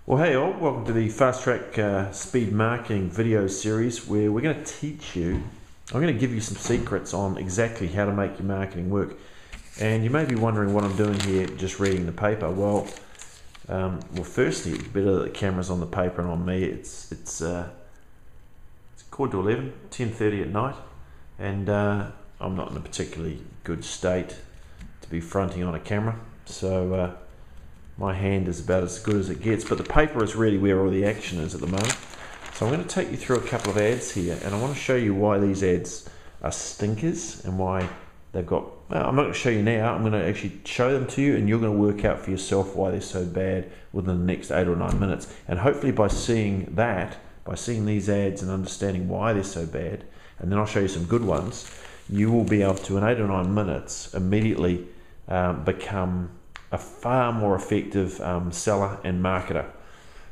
Well, hey all, welcome to the Fast Track Speed Marketing video series where we're going to teach you, I'm going to give you some secrets on exactly how to make your marketing work. And you may be wondering what I'm doing here just reading the paper. Well, firstly, it's better that the camera's on the paper and on me. It's quarter to 11, 10:30 at night, and I'm not in a particularly good state to be fronting on a camera. So my hand is about as good as it gets, but the paper is really where all the action is at the moment. So I'm going to take you through a couple of ads here, and I want to show you why these ads are stinkers and why they've got, I'm not going to show you now, I'm going to actually show them to you, and you're going to work out for yourself why they're so bad within the next 8 or 9 minutes. And hopefully by seeing that, by seeing these ads and understanding why they're so bad, and then I'll show you some good ones, you will be able to, in 8 or 9 minutes, immediately become a far more effective seller and marketer.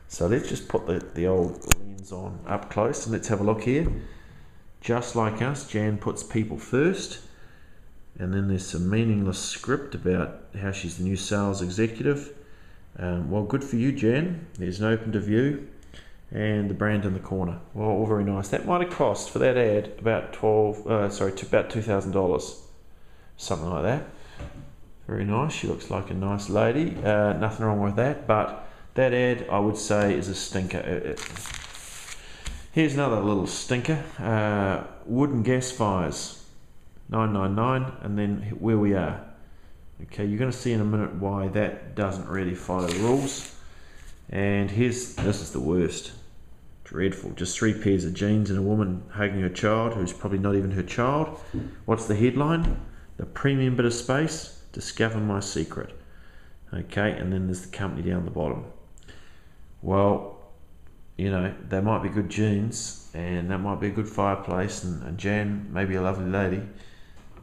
So let's just put the old lens on up close and let's have a look here. Just like us, Jan puts people first, and then there's some meaningless script about how she's the new sales executive. Well, good for you, Jan. There's an open to view and the brand in the corner. Well, all very nice. That might have cost for that ad about about $2,000, something like that. Very nice. She looks like a nice lady. Nothing wrong with that, but that ad, I would say, is a stinker. Here's another little stinker. Wood and gas fires, $9.99, and then where we are. Okay, you're going to see in a minute why that doesn't really follow the rules. And this is the worst. Dreadful. Just 3 pairs of jeans and a woman hugging her child, who's probably not even her child. What's the headline? The premium bit of space. Discover my secret. Okay, and then there's the company down the bottom. Well, you know, they might be good jeans and that might be a good fireplace, and Jan may be a lovely lady,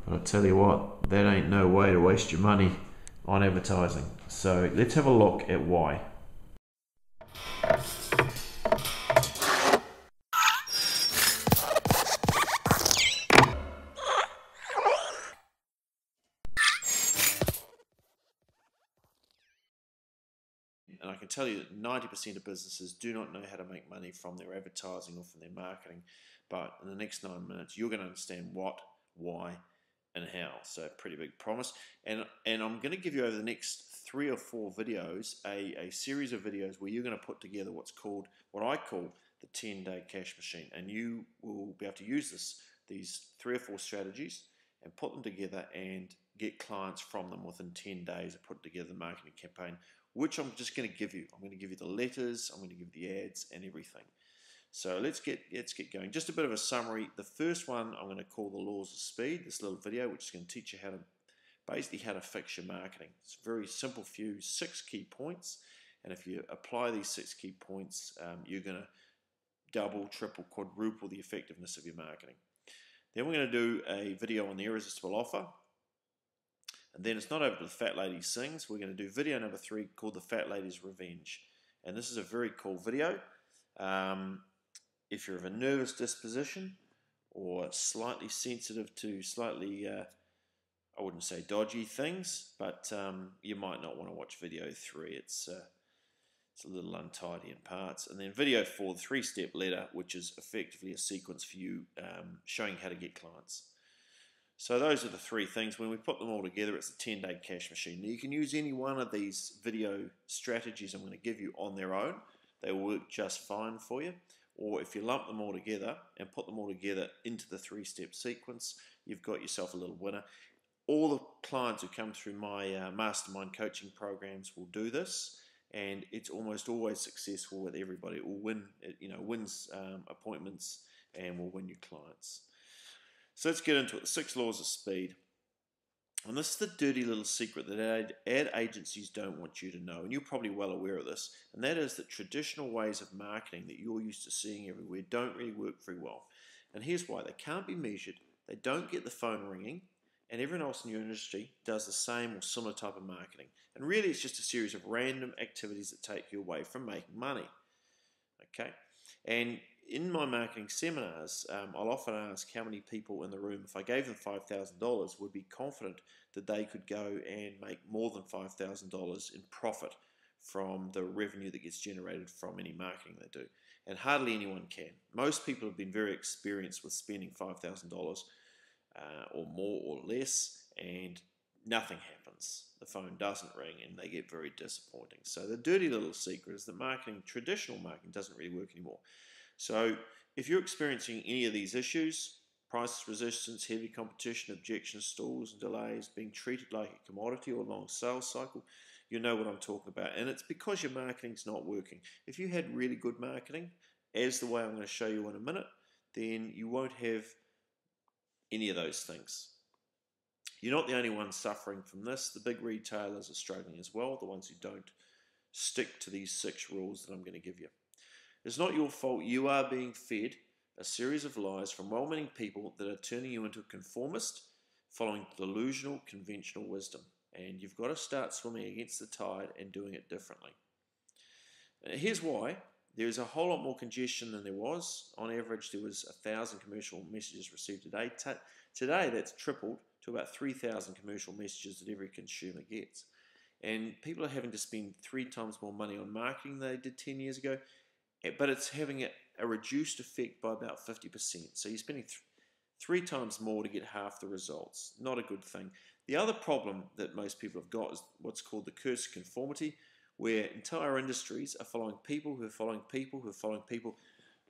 but I tell you what, that ain't no way to waste your money on advertising. So let's have a look at why. And I can tell you that 90% of businesses do not know how to make money from their advertising or from their marketing. But in the next 9 minutes, you're going to understand what, why, and how. So pretty big promise. And I'm going to give you over the next 3 or 4 videos, a series of videos where you're going to put together what I call the 10-day cash machine. And you will be able to use these 3 or 4 strategies and put them together and get clients from them within 10 days of putting together the marketing campaign, which I'm just going to give you. I'm going to give you the letters, I'm going to give you the ads and everything. So let's get going. Just a bit of a summary. The first one I'm going to call the laws of speed, this little video, which is going to teach you how to fix your marketing. It's a very simple few, 6 key points. And if you apply these 6 key points, you're going to double, triple, quadruple the effectiveness of your marketing. Then we're going to do a video on the irresistible offer. And then it's not over to the Fat Lady Sings. We're going to do video number 3 called the Fat Lady's Revenge. And this is a very cool video. If you're of a nervous disposition or slightly sensitive to slightly, I wouldn't say dodgy things, but you might not want to watch video 3. It's a little untidy in parts. And then video 4, the 3-step letter, which is effectively a sequence for you showing how to get clients. So those are the 3 things. When we put them all together, it's a 10-day cash machine. Now you can use any one of these video strategies I'm going to give you on their own. They will work just fine for you. Or if you lump them all together and put them all together into the 3-step sequence, you've got yourself a little winner. All the clients who come through my mastermind coaching programs will do this, and it's almost always successful with everybody. It will win, wins appointments and will win your clients. So let's get into it. The 6 laws of speed. And this is the dirty little secret that ad agencies don't want you to know. And you're probably well aware of this. And that is that traditional ways of marketing that you're used to seeing everywhere don't really work very well. And here's why. They can't be measured. They don't get the phone ringing. And everyone else in your industry does the same or similar type of marketing. And really it's just a series of random activities that take you away from making money. Okay? And in my marketing seminars, I'll often ask how many people in the room, if I gave them $5,000, would be confident that they could go and make more than $5,000 in profit from the revenue that gets generated from any marketing they do. And hardly anyone can. Most people have been very experienced with spending $5,000 or more or less, and nothing happens. The phone doesn't ring and they get very disappointing. So the dirty little secret is that traditional marketing doesn't really work anymore. So if you're experiencing any of these issues, price resistance, heavy competition, objections, stalls and delays, being treated like a commodity or long sales cycle, you know what I'm talking about. And it's because your marketing's not working. If you had really good marketing, as the way I'm going to show you in a minute, then you won't have any of those things. You're not the only one suffering from this. The big retailers are struggling as well, the ones who don't stick to these 6 rules that I'm going to give you. It's not your fault. You are being fed a series of lies from well-meaning people that are turning you into a conformist, following delusional, conventional wisdom. And you've got to start swimming against the tide and doing it differently. Here's why. There's a whole lot more congestion than there was. On average, there was 1,000 commercial messages received a day. Today, that's tripled to about 3,000 commercial messages that every consumer gets. And people are having to spend 3 times more money on marketing than they did 10 years ago, but it's having a reduced effect by about 50%. So you're spending 3 times more to get half the results. Not a good thing. The other problem that most people have got is what's called the curse of conformity, where entire industries are following people who are following people who are following people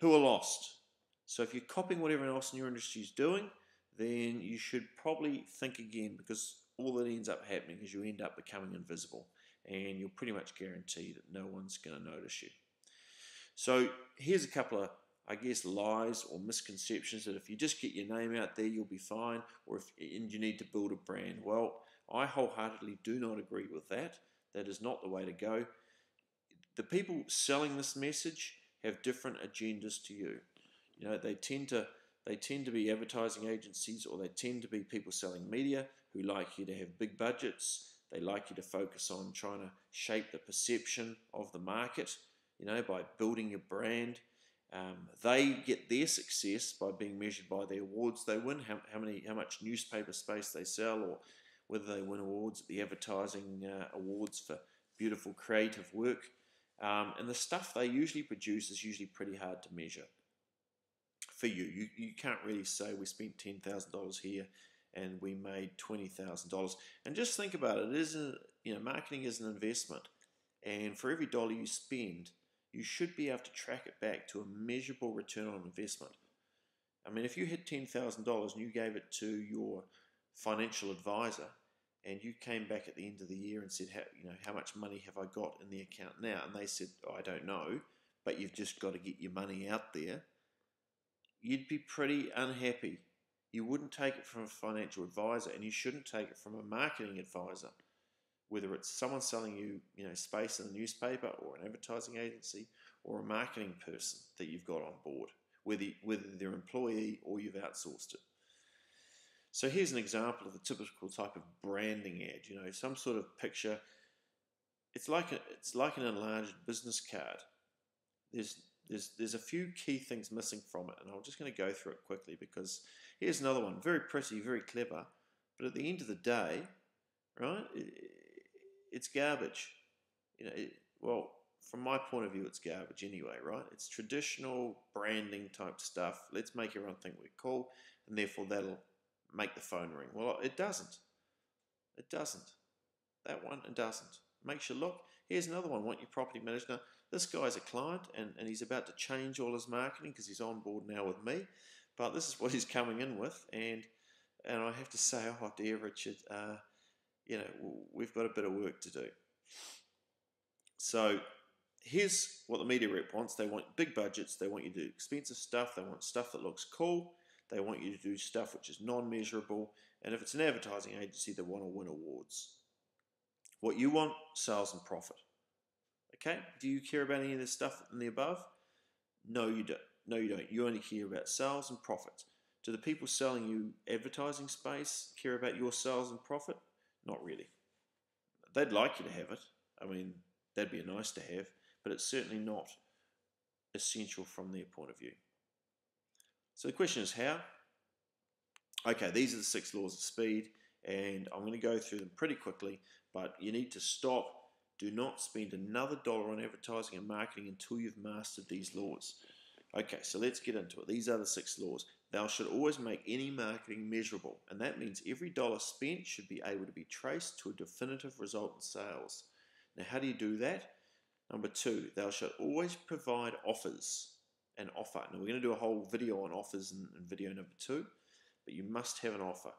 who are lost. So if you're copying what everyone else in your industry is doing, then you should probably think again, because all that ends up happening is you end up becoming invisible, and you'll pretty much guarantee that no one's going to notice you. So here's a couple of, I guess, lies or misconceptions that if you just get your name out there, you'll be fine, and you need to build a brand. Well, I wholeheartedly do not agree with that. That is not the way to go. The people selling this message have different agendas to you. You know, they tend to be advertising agencies, or they tend to be people selling media who like you to have big budgets. They like you to focus on trying to shape the perception of the market, you know, by building your brand. They get their success by being measured by the awards they win, how much newspaper space they sell, or whether they win awards at the advertising awards for beautiful creative work. And the stuff they usually produce is usually pretty hard to measure. For you, you can't really say we spent $10,000 here and we made $20,000. And just think about it. Marketing is an investment, and for every dollar you spend, you should be able to track it back to a measurable return on investment. I mean, if you had $10,000 and you gave it to your financial advisor, and you came back at the end of the year and said, how much money have I got in the account now? And they said, I don't know, but you've just got to get your money out there. You'd be pretty unhappy. You wouldn't take it from a financial advisor, and you shouldn't take it from a marketing advisor, whether it's someone selling you, space in a newspaper, or an advertising agency, or a marketing person that you've got on board, whether they're an employee or you've outsourced it. So here's an example of the typical type of branding ad. Some sort of picture. It's like an enlarged business card. There's a few key things missing from it, and I'm just going to go through it quickly, because here's another one, very pretty, very clever, but at the end of the day, right, it's garbage. Well, from my point of view, it's garbage anyway, right? It's traditional branding type stuff. Let's make everyone think we're cool, and therefore that'll make the phone ring. Well, it doesn't. It doesn't. That one, it doesn't. Makes you look. Here's another one. Want your property manager. Now, this guy's a client, and he's about to change all his marketing because he's on board now with me. But this is what he's coming in with, and I have to say, oh dear, Richard, we've got a bit of work to do. So here's what the media rep wants. They want big budgets. They want you to do expensive stuff. They want stuff that looks cool. They want you to do stuff which is non-measurable. And if it's an advertising agency, they want to win awards. What you want, sales and profit. Okay? Do you care about any of this stuff in the above? No, you don't. No, you don't. You only care about sales and profit. Do the people selling you advertising space care about your sales and profit? Not really. They'd like you to have it. I mean, that'd be nice to have, but it's certainly not essential from their point of view. So the question is how? Okay, these are the 6 laws of speed, and I'm going to go through them pretty quickly, but you need to stop Do not spend another dollar on advertising and marketing until you've mastered these laws. Okay, so let's get into it. These are the 6 laws. Thou should always make any marketing measurable, and that means every dollar spent should be able to be traced to a definitive result in sales. Now, how do you do that? Number 2, thou shalt always provide offers. An offer. Now, we're going to do a whole video on offers in video number 2, but you must have an offer.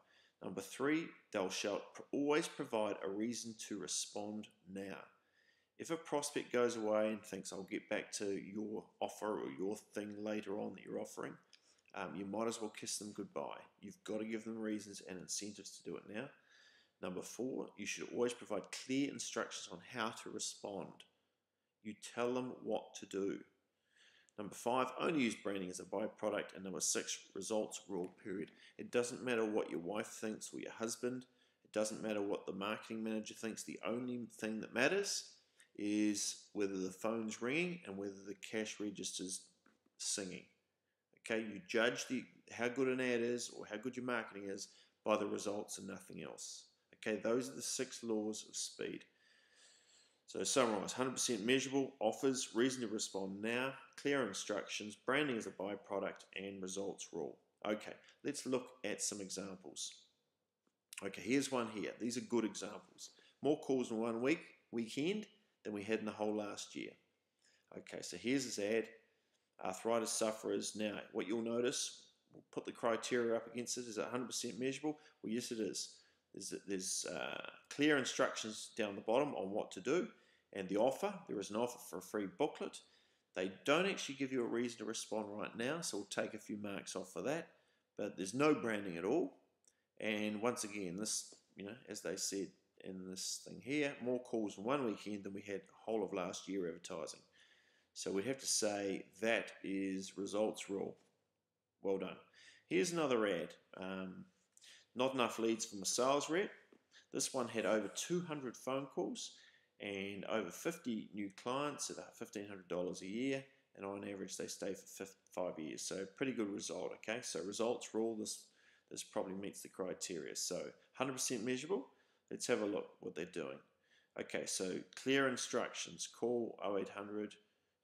Number 3, thou shalt always provide a reason to respond now. If a prospect goes away and thinks, I'll get back to your offer or your thing later on that you're offering, you might as well kiss them goodbye. You've got to give them reasons and incentives to do it now. Number 4, you should always provide clear instructions on how to respond. You tell them what to do. Number 5, only use branding as a byproduct. And number 6, results rule, period. It doesn't matter what your wife thinks or your husband. It doesn't matter what the marketing manager thinks. The only thing that matters is whether the phone's ringing and whether the cash register's singing. Okay, you judge how good an ad is or how good your marketing is by the results and nothing else. Okay, those are the 6 laws of speed. So summarize: 100% measurable, offers, reason to respond now, clear instructions, branding as a byproduct, and results rule. Okay, let's look at some examples. Okay, here's one here. These are good examples. More calls in one weekend than we had in the whole last year. Okay, so here's his ad. Arthritis sufferers. Now, what you'll notice, we'll put the criteria up against it. Is it 100% measurable? Well, yes, it is. There's clear instructions down the bottom on what to do, and the offer. There is an offer for a free booklet. They don't actually give you a reason to respond right now, so we'll take a few marks off for that. But there's no branding at all. And once again, this, as they said in this thing here, more calls in one weekend than we had the whole of last year advertising. So we'd have to say that is results rule. Well done. Here's another ad. Not enough leads from a sales rep. This one had over 200 phone calls and over 50 new clients at $1,500 a year, and on average they stay for 5 years. So pretty good result. Okay, so results rule. This probably meets the criteria. So 100% measurable. Let's have a look what they're doing. Okay, so clear instructions. Call 0800.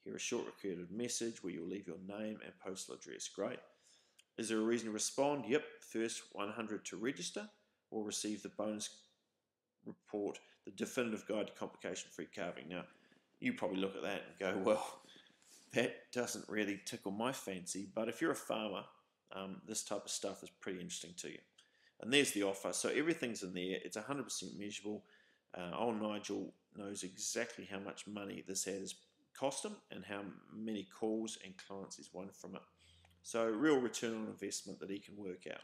Hear a short recorded message where you'll leave your name and postal address. Great. Is there a reason to respond? Yep. First 100 to register will receive the bonus report, the definitive guide to complication-free carving. Now, you probably look at that and go, well, that doesn't really tickle my fancy. But if you're a farmer, this type of stuff is pretty interesting to you. And there's the offer. So everything's in there. It's 100% measurable. Old Nigel knows exactly how much money this ad has cost him and how many calls and clients he's won from it. So real return on investment that he can work out.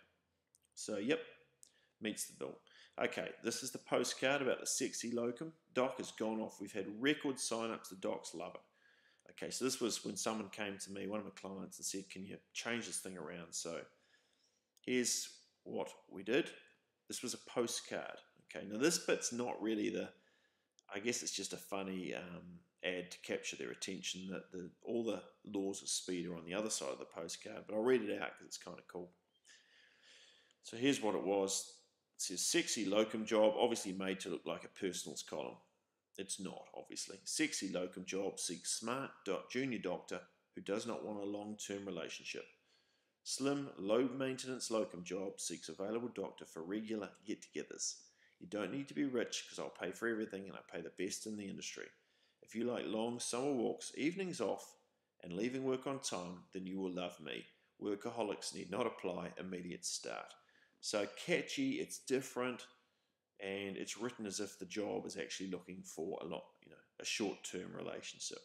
So yep, meets the bill. Okay, this is the postcard about the sexy locum. Doc has gone off. We've had record sign-ups. The docs love it. Okay, so this was when someone came to me, one of my clients, and said, can you change this thing around? So here's what we did. This was a postcard. Okay, now this bit's not really I guess it's just a funny ad to capture their attention, that all the laws of speed are on the other side of the postcard, but I'll read it out because it's kind of cool. So here's what it was. It says, sexy locum job, obviously made to look like a personals column. It's not, obviously. Sexy locum job seeks smart junior doctor who does not want a long-term relationship. Slim, low-maintenance locum job seeks available doctor for regular get-togethers. You don't need to be rich because I'll pay for everything and I pay the best in the industry. If you like long summer walks, evenings off, and leaving work on time, then you will love me. Workaholics need not apply, immediate start. So catchy, it's different, and it's written as if the job is actually looking for a short-term relationship.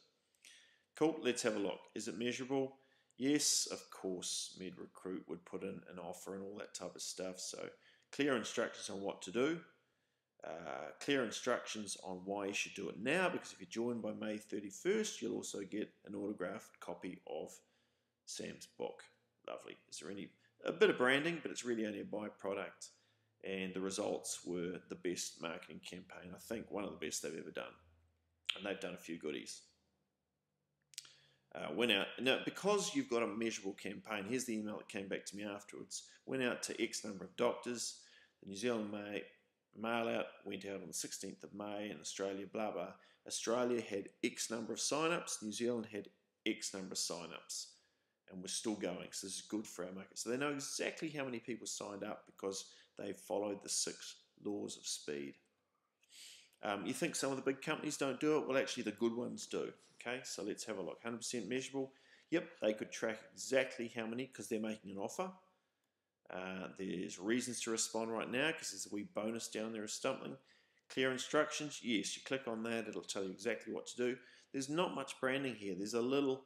Cool, let's have a look. Is it measurable? Yes, of course, MedRecruit would put in an offer and all that type of stuff. So clear instructions on what to do. Clear instructions on why you should do it now, because if you join by May 31st, you'll also get an autographed copy of Sam's book. Lovely. Is there a bit of branding, but it's really only a byproduct, and the results were the best marketing campaign, I think one of the best they've ever done, and they've done a few goodies. Went out, now because you've got a measurable campaign, here's the email that came back to me afterwards. Went out to X number of doctors. The New Zealand mail out went out on the 16th of May in Australia, blah blah. Australia had X number of sign-ups, New Zealand had X number of sign-ups, and we're still going. So this is good for our market. So they know exactly how many people signed up because they followed the 6 laws of speed. You think some of the big companies don't do it? Well, actually, the good ones do. Okay, so let's have a look. 100% measurable. Yep, they could track exactly how many because they're making an offer. There's reasons to respond right now because there's a wee bonus down there or something. Clear instructions. Yes, you click on that. It'll tell you exactly what to do. There's not much branding here. There's a little,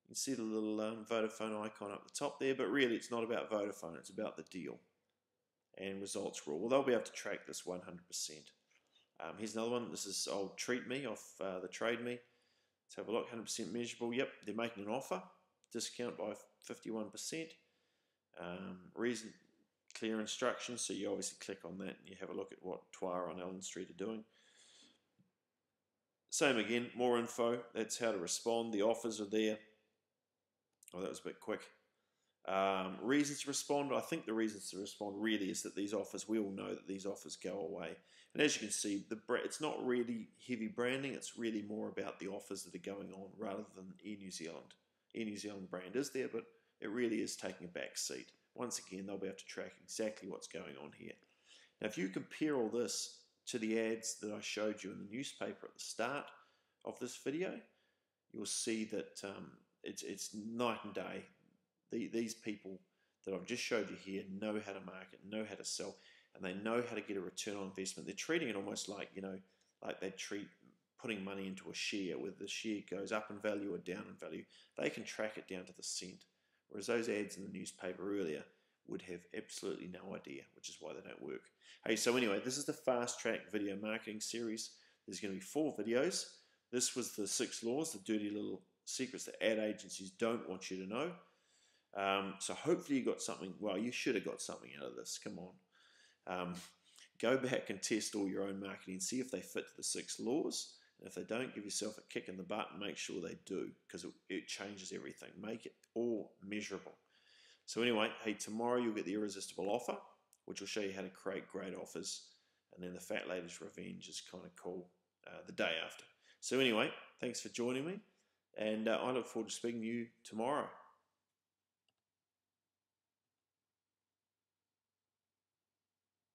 you can see the little Vodafone icon up the top there, but really it's not about Vodafone. It's about the deal. And results rule. Well, they'll be able to track this 100%. Here's another one. This is old Treat Me off the Trade Me. Let's have a look. 100% measurable. Yep, they're making an offer. Discount by 51%. Reason, clear instructions. So you obviously click on that and you have a look at what Twara on Allen Street are doing. Same again. More info. That's how to respond. The offers are there. Oh, that was a bit quick. Reasons to respond. I think the reasons to respond really is that these offers, we all know that these offers go away. And as you can see, it's not really heavy branding. It's really more about the offers that are going on rather than Air New Zealand. Air New Zealand brand is there, but it really is taking a back seat. Once again, they'll be able to track exactly what's going on here. Now, if you compare all this to the ads that I showed you in the newspaper at the start of this video, you'll see that it's night and day. These people that I've just showed you here know how to market, know how to sell, and they know how to get a return on investment. They're treating it almost like, like they treat putting money into a share, whether the share goes up in value or down in value. They can track it down to the cent, whereas those ads in the newspaper earlier would have absolutely no idea, which is why they don't work. Hey, so anyway, this is the Fast Track Video Marketing Series. There's going to be 4 videos. This was the 6 laws, the dirty little secrets that ad agencies don't want you to know. So hopefully you got something. Well, you should have got something out of this. Come on. Go back and test all your own marketing and see if they fit to the 6 laws. And if they don't, give yourself a kick in the butt and make sure they do, because it changes everything. Make it all measurable. So anyway, hey, tomorrow you'll get the irresistible offer, which will show you how to create great offers. And then the Fat Lady's Revenge is kind of cool the day after. So anyway, thanks for joining me. And I look forward to speaking to you tomorrow.